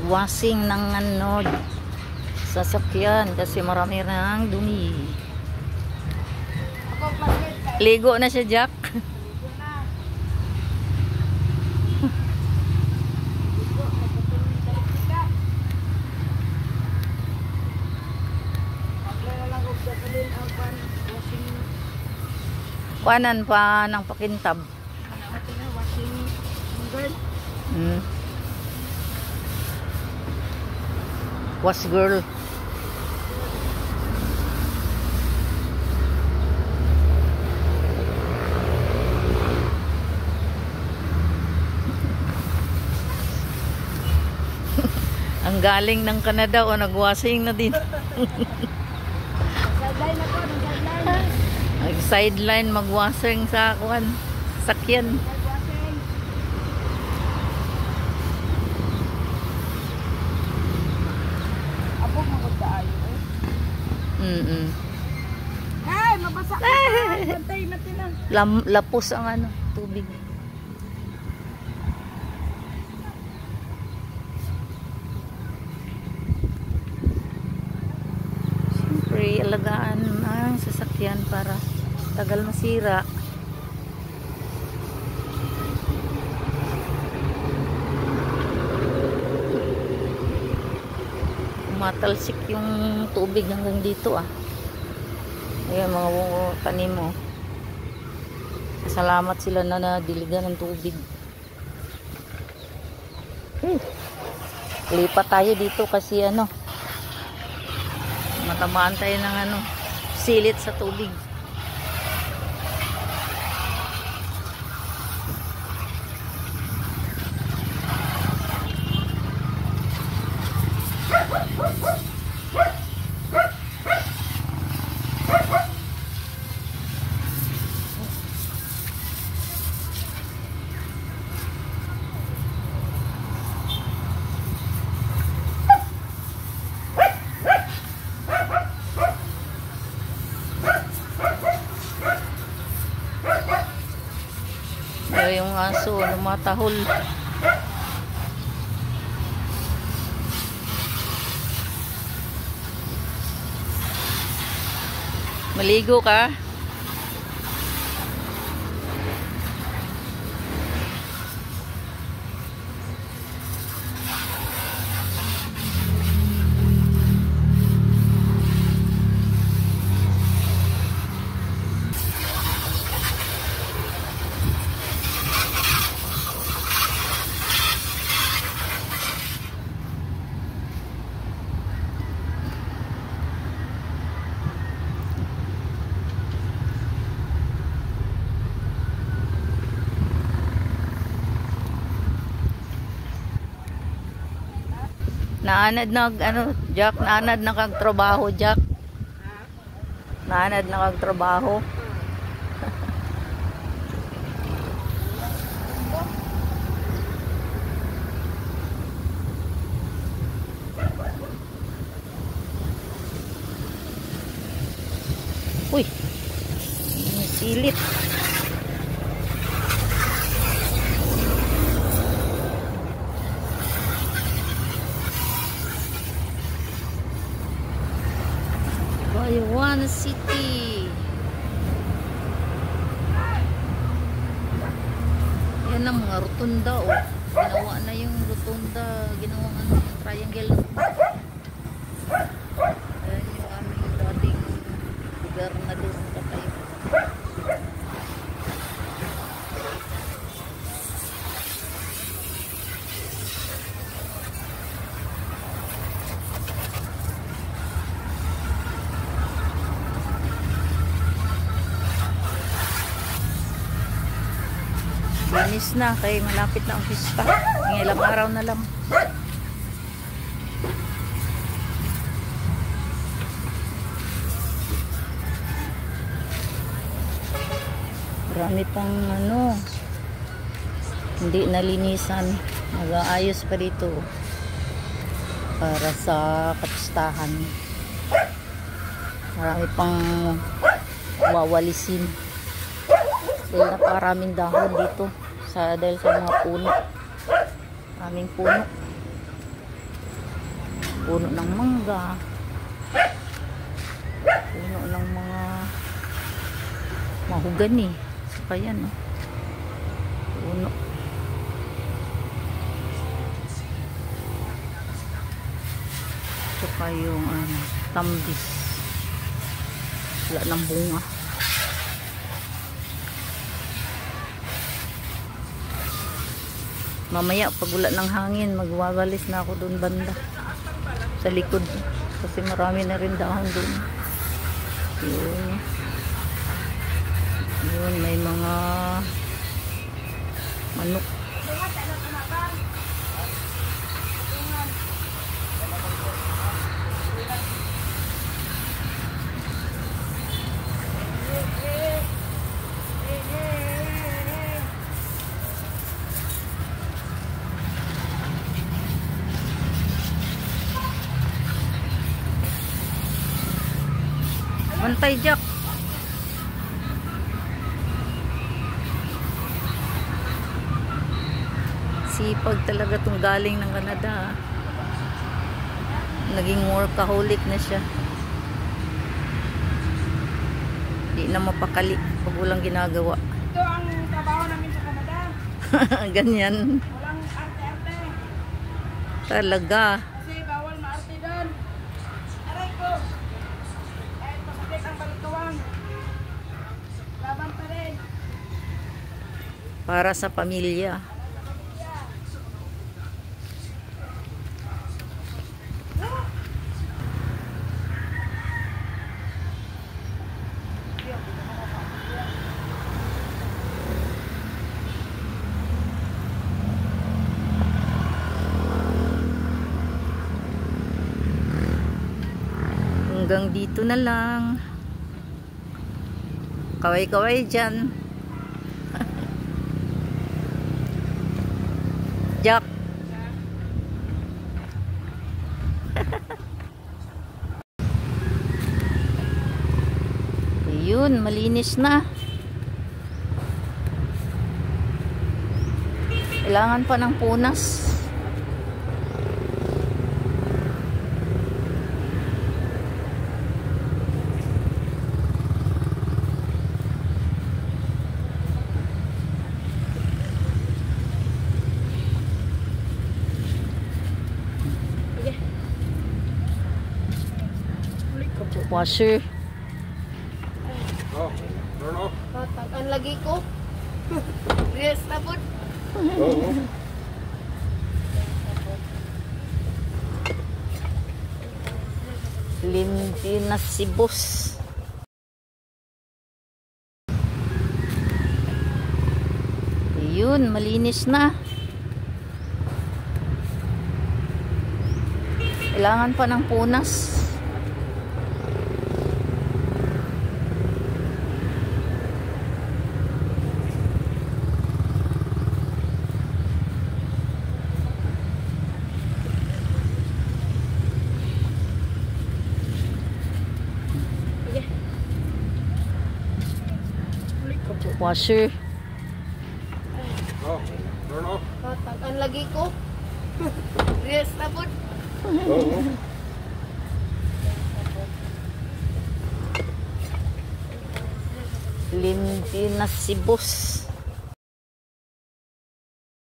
washing ng ano, sasakyan kasi marami nang dumi. Ligo na siya, Jack. Kuanan pa ng pakintab. Was girl. Ang galing ng Canada o nagwasing na din. Sideline magwasing sa kuan sakyan. Abog magdaayo eh. Hey, mabasa ka. Bantay natin lang. Lapos ang ano, tubig. Siyempre, alagaan ang sasakyan para tagal masira. Matalsik yung tubig hanggang dito ah. Ayan mga tanim mo. Salamat sila na nadiligan ng tubig. Lipat tayo dito kasi ano, matamaan tayo ng ano, silit sa tubig. Yung aso lumatahol. Maligo ka? Naanad na ano, Jack, naanad na kag trabaho, Jack. Naanad na kag trabaho. Uy. Silit. Bayuana City. Yan ang mga rotunda oh. Ginawa na yung rotunda, ginawa ano, triangle. Yan yung aming dating lugar na doon patay. Linis na kay malapit na ang pista. Ng ilang araw na lang. Marami pang ano, hindi nalinisan. Mag-aayos pa dito para sa kapistahan. Marami pang wawalisin. Dahil napakaraming dahon dito dahil sa mga puno. Maraming puno. puno ng mangga, puno ng mga mahogani. Saka yan, oh. Puno. Saka yung tambis. Wala ng bunga. Mamaya pag wala ng hangin, magwawalis na ako doon banda sa likod kasi marami na rin dahon doon. Yun, may mga manok. Bantay, Jack. Sipag talaga tong galing ng Canada. Naging workaholic na siya. Di na mapakali pag walang ginagawa. Ito ang trabaho namin sa Canada. Ganyan. Walang arte-arte. Talaga. Kasi bawal maarte doon. Aray ko. Kahit masakit ang balukawang. Laban pa rin. Para sa pamilya. Hanggang dito na lang. Kaway-kaway dyan. Jack. Ayun, malinis na. Kailangan pa ng punas. Washer. Oh, no. Tagan lagi ko. Yes, tapos. Oo. Limpi na si boss. Ayun, malinis na. Kailangan pa ng punas. Washer. Oh, no. Tagan lagi ko. Yes, tapos. Oo. Limpi na si boss.